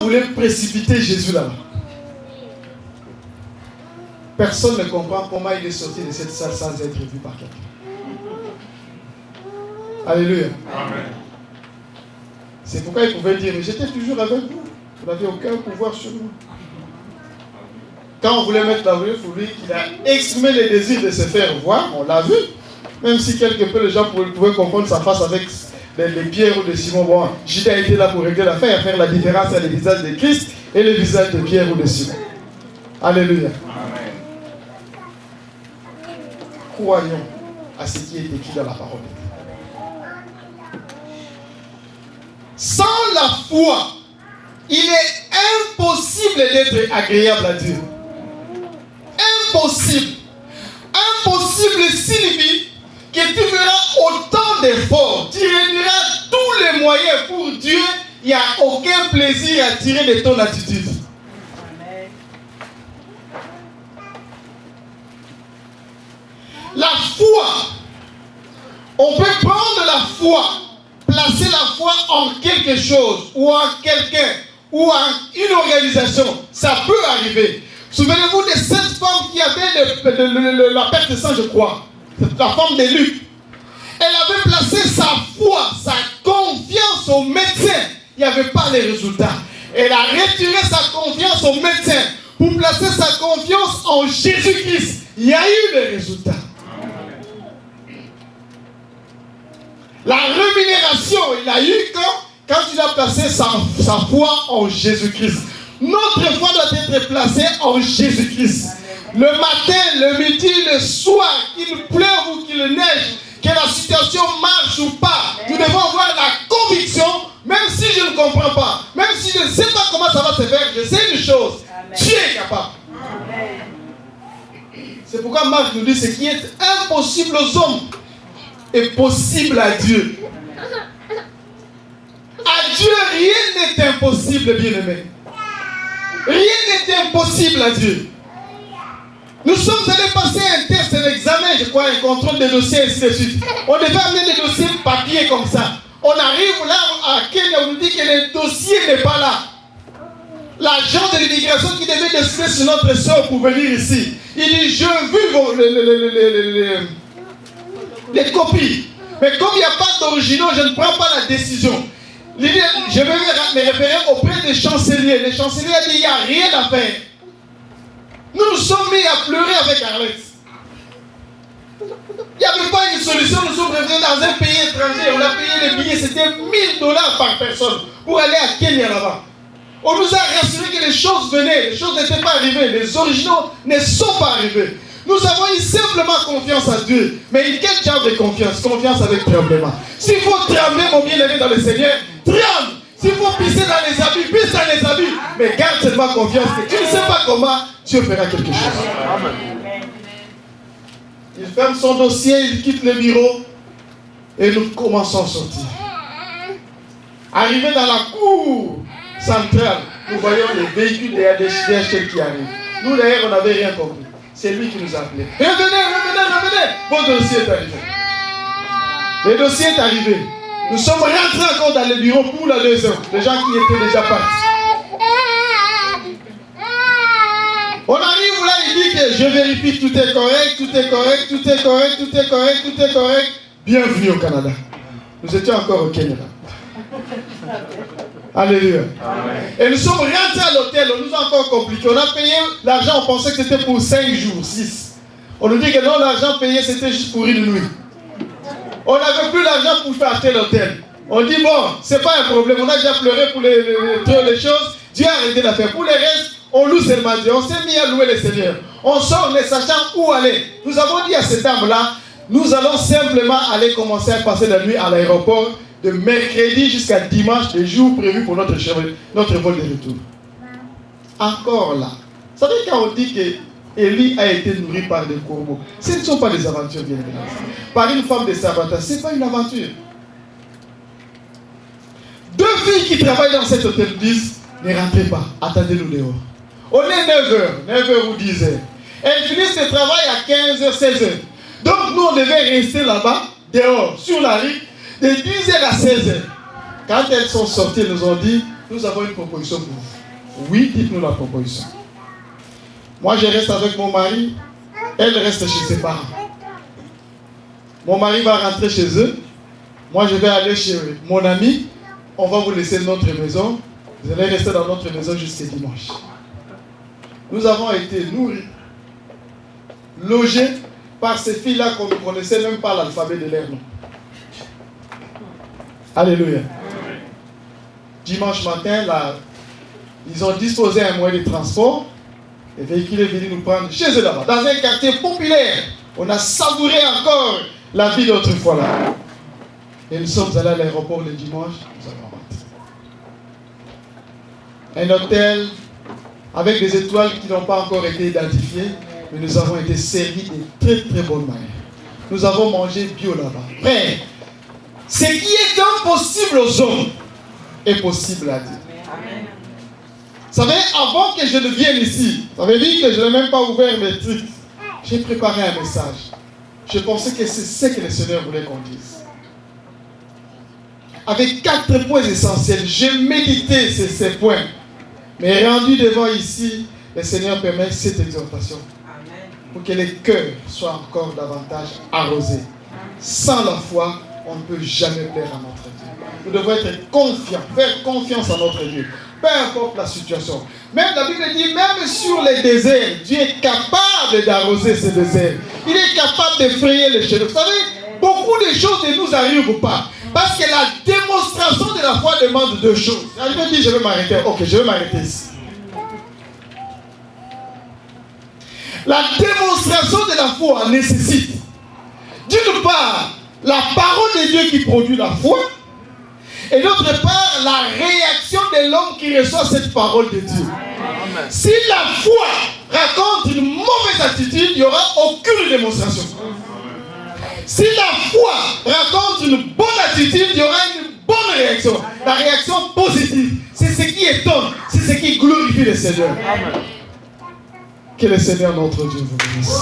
voulait précipiter Jésus là-bas. Personne ne comprend comment il est sorti de cette salle sans être vu par quelqu'un. Alléluia. Amen. C'est pourquoi il pouvait dire, j'étais toujours avec vous. Vous n'avez aucun pouvoir sur moi. Quand on voulait mettre la rue pour lui, qu'il a exprimé le désir de se faire voir, on l'a vu. Même si quelque peu les gens pouvaient confondre sa face avec les Pierre ou de Simon. Bon, Judas était là pour régler l'affaire, faire la différence entre le visage de Christ et le visage de Pierre ou de Simon. Alléluia. Amen. Croyons à ce qui est écrit dans la parole de Dieu. Sans la foi, il est impossible d'être agréable à Dieu. Impossible. Impossible signifie que tu feras autant d'efforts, tu réuniras tous les moyens pour Dieu, il n'y a aucun plaisir à tirer de ton attitude. Amen. La foi, on peut prendre la foi, placer la foi en quelque chose, ou en quelqu'un, ou en une organisation. Ça peut arriver. Souvenez-vous de cette femme qui avait la perte de sang, je crois. La femme de Luc. Elle avait placé sa foi, sa confiance au médecin. Il n'y avait pas les résultats. Elle a retiré sa confiance au médecin pour placer sa confiance en Jésus-Christ. Il y a eu les résultats. La rémunération, il a eu quand il a placé sa foi en Jésus-Christ. Notre foi doit être placée en Jésus-Christ. Le matin, le midi, le soir, qu'il pleuve ou qu'il neige, que la situation marche ou pas, nous devons avoir la conviction, même si je ne comprends pas, même si je ne sais pas comment ça va se faire, je sais une chose, Dieu est capable. C'est pourquoi Marc nous dit ce qui est impossible aux hommes est possible à Dieu. À Dieu, rien n'est impossible, bien-aimé. Rien n'est impossible à Dieu. Nous sommes allés passer un test, un examen, je crois, un contrôle des dossiers, ainsi de suite. On devait amener les dossiers papier comme ça. On arrive là à Kenya, on nous dit que le dossier n'est pas là. L'agent de l'immigration qui devait décider sur notre sort pour venir ici, il dit, je veux les copies. Mais comme il n'y a pas d'originaux, je ne prends pas la décision. Il dit, je vais me référer auprès des chanceliers. Le chancelier a dit, il n'y a rien à faire. Nous nous sommes mis à pleurer avec Arlette. Il n'y avait pas une solution. Nous sommes revenus dans un pays étranger. On a payé les billets. C'était $1000 par personne pour aller à Kenya là-bas. On nous a rassuré que les choses venaient. Les choses n'étaient pas arrivées. Les originaux ne sont pas arrivés. Nous avons eu simplement confiance à Dieu. Mais quel genre de confiance? Confiance avec tremblement. S'il faut trembler, mon bien-aimé dans le Seigneur, tremble. S'il faut pisser dans les habits, pisse dans les habits. Mais garde seulement confiance que tu ne sais pas comment Dieu fera quelque chose. Amen. Il ferme son dossier, il quitte le bureau et nous commençons à sortir. Arrivé dans la cour centrale, nous voyons les véhicules des DHL qui arrivent. Nous d'ailleurs, on n'avait rien compris. C'est lui qui nous a appelés. Revenez. Votre dossier est arrivé. Le dossier est arrivé. Nous sommes rentrés encore dans le bureau pour la deuxième. Les gens qui étaient déjà partis. On arrive là, il dit que je vérifie, tout est correct. Bienvenue au Canada. Nous étions encore au Kenya. Alléluia. Amen. Et nous sommes rentrés à l'hôtel, on nous a encore compliqué. On a payé l'argent, on pensait que c'était pour 5 jours, 6. On nous dit que non, l'argent payé c'était juste pour une nuit. On n'avait plus l'argent pour faire acheter l'hôtel. On dit bon, c'est pas un problème, on a déjà pleuré pour les choses. Dieu a arrêté d'affaire. Pour les restes, on loue seulement Dieu. On s'est mis à louer le Seigneur. On sort ne sachant où aller. Nous avons dit à cette dame-là, nous allons simplement aller commencer à passer la nuit à l'aéroport de mercredi jusqu'à dimanche, les jours prévus pour notre vol de retour. Encore là. Vous savez quand on dit que Élie a été nourri par des corbeaux, ce ne sont pas des aventures bien évidemment. Par une femme de Sabata, ce n'est pas une aventure. 2 filles qui travaillent dans cet hôtel disent, ne rentrez pas, attendez-nous dehors. On est 9h ou 10h. Elles finissent le travail à 15h, 16h. Donc nous on devait rester là-bas, dehors, sur la rue, de 10h à 16h. Quand elles sont sorties, elles nous ont dit, nous avons une proposition pour vous. Oui, dites-nous la proposition. Moi, je reste avec mon mari, elle reste chez ses parents. Mon mari va rentrer chez eux, moi je vais aller chez mon ami, on va vous laisser notre maison, vous allez rester dans notre maison jusqu'à dimanche. Nous avons été nourris, logés par ces filles-là qu'on ne connaissait même pas l'alphabet de leur nom. Alléluia. Dimanche matin, là, ils ont disposé un moyen de transport. Le véhicule est venu nous prendre chez eux là-bas, dans un quartier populaire. On a savouré encore la vie d'autrefois là. Et nous sommes allés à l'aéroport le dimanche. Nous avons rentré. Un hôtel avec des étoiles qui n'ont pas encore été identifiées, mais nous avons été servis de très très bonne manière. Nous avons mangé bio là-bas. Frère, ce qui est impossible aux hommes est possible à Dieu. Vous savez, avant que je ne vienne ici, ça veut dire que je n'ai même pas ouvert mes trucs. J'ai préparé un message. Je pensais que c'est ce que le Seigneur voulait qu'on dise. Avec 4 points essentiels, j'ai médité ces points. Mais rendu devant ici, le Seigneur permet cette exhortation. Pour que les cœurs soient encore davantage arrosés. Sans la foi, on ne peut jamais plaire à notre Dieu. Nous devons être confiants, faire confiance à notre Dieu. Peu importe la situation. Même la Bible dit, même sur les déserts, Dieu est capable d'arroser ces déserts. Il est capable de frayer les chemins. Vous savez, beaucoup de choses ne nous arrivent pas. Parce que la démonstration de la foi demande 2 choses. La Bible dit, je vais m'arrêter. Ok, je vais m'arrêter ici. La démonstration de la foi nécessite, d'une part, la parole de Dieu qui produit la foi, et d'autre part, la réaction de l'homme qui reçoit cette parole de Dieu. Amen. Si la foi raconte une mauvaise attitude, il n'y aura aucune démonstration. Si la foi raconte une bonne attitude, il y aura une bonne réaction. La réaction positive, c'est ce qui étonne, c'est ce qui glorifie le Seigneur. Amen. Que le Seigneur notre Dieu vous bénisse.